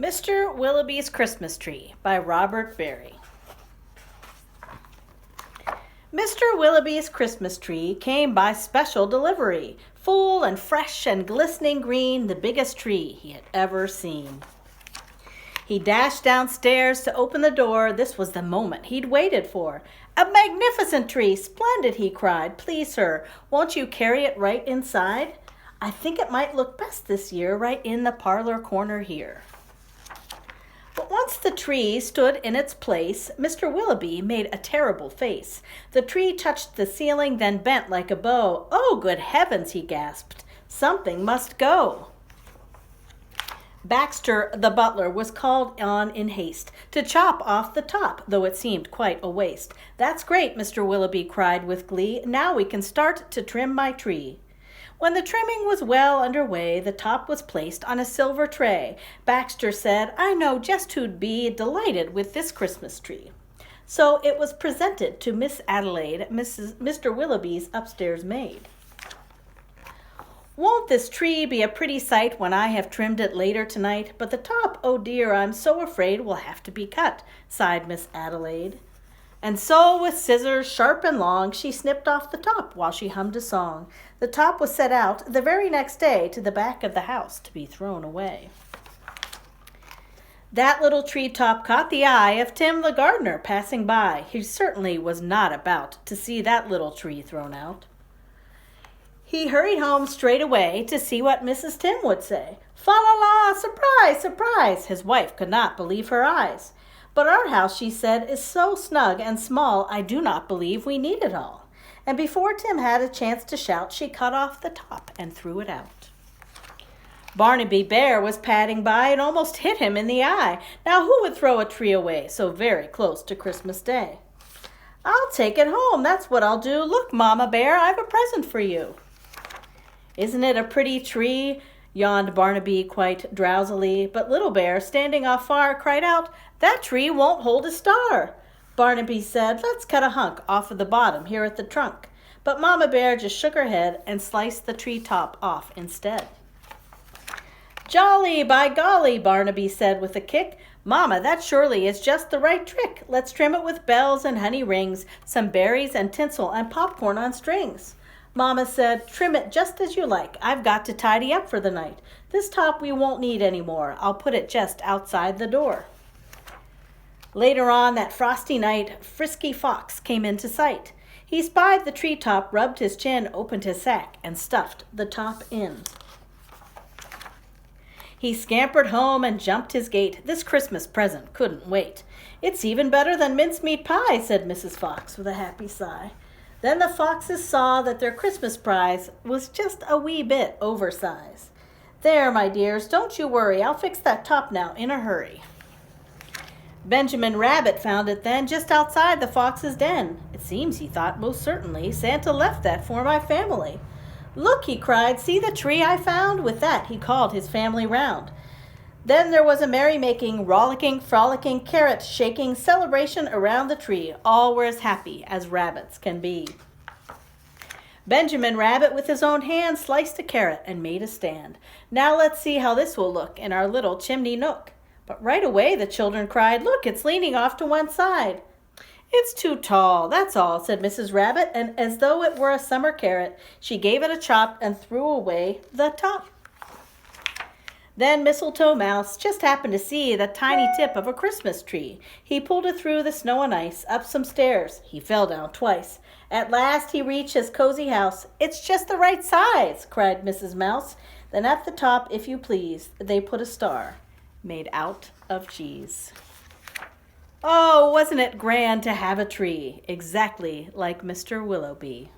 Mr. Willoughby's Christmas Tree by Robert Barry. Mr. Willoughby's Christmas tree came by special delivery, full and fresh and glistening green, the biggest tree he had ever seen. He dashed downstairs to open the door. This was the moment he'd waited for. "A magnificent tree! Splendid!" he cried. "Please, sir, won't you carry it right inside? I think it might look best this year right in the parlor corner here." But once the tree stood in its place, Mr. Willoughby made a terrible face. The tree touched the ceiling, then bent like a bow. "Oh, good heavens!" he gasped. "Something must go." Baxter, the butler, was called on in haste to chop off the top, though it seemed quite a waste. "That's great," Mr. Willoughby cried with glee. "Now we can start to trim my tree." When the trimming was well under way, the top was placed on a silver tray. Baxter said, "I know just who'd be delighted with this Christmas tree." So it was presented to Miss Adelaide, Mr. Willoughby's upstairs maid. "Won't this tree be a pretty sight when I have trimmed it later tonight? But the top, oh dear, I'm so afraid will have to be cut," sighed Miss Adelaide. And so, with scissors sharp and long, she snipped off the top while she hummed a song. The top was set out the very next day to the back of the house to be thrown away. That little tree top caught the eye of Tim the gardener passing by. He certainly was not about to see that little tree thrown out. He hurried home straight away to see what Mrs. Tim would say. "Fa-la-la! Surprise! Surprise!" His wife could not believe her eyes. "But our house," she said, "is so snug and small, I do not believe we need it all." And before Tim had a chance to shout, she cut off the top and threw it out. Barnaby Bear was padding by and almost hit him in the eye. Now who would throw a tree away so very close to Christmas Day? "I'll take it home, that's what I'll do. Look, Mama Bear, I've a present for you." "Isn't it a pretty tree?" yawned Barnaby quite drowsily, but Little Bear, standing off far, cried out, "That tree won't hold a star." Barnaby said, "Let's cut a hunk off of the bottom here at the trunk." But Mama Bear just shook her head and sliced the tree top off instead. "Jolly, by golly," Barnaby said with a kick. "Mama, that surely is just the right trick. Let's trim it with bells and honey rings, some berries and tinsel and popcorn on strings." Mama said, "Trim it just as you like. I've got to tidy up for the night. This top we won't need anymore. I'll put it just outside the door." Later on that frosty night, Frisky Fox came into sight. He spied the treetop, rubbed his chin, opened his sack, and stuffed the top in. He scampered home and jumped his gate. This Christmas present couldn't wait. "It's even better than mincemeat pie," said Mrs. Fox with a happy sigh. Then the foxes saw that their Christmas prize was just a wee bit oversized. "There, my dears, don't you worry. I'll fix that top now in a hurry." Benjamin Rabbit found it then just outside the fox's den. It seems, he thought, most certainly Santa left that for my family. "Look," he cried, "see the tree I found?" With that he called his family round. Then there was a merrymaking, rollicking, frolicking, carrot-shaking celebration around the tree. All were as happy as rabbits can be. Benjamin Rabbit with his own hand sliced a carrot and made a stand. "Now let's see how this will look in our little chimney nook." But right away the children cried, "Look, it's leaning off to one side." "It's too tall, that's all," said Mrs. Rabbit, and as though it were a summer carrot, she gave it a chop and threw away the top. Then Mistletoe Mouse just happened to see the tiny tip of a Christmas tree. He pulled it through the snow and ice, up some stairs. He fell down twice. At last he reached his cozy house. "It's just the right size," cried Mrs. Mouse. Then at the top, if you please, they put a star made out of cheese. Oh, wasn't it grand to have a tree exactly like Mr. Willoughby?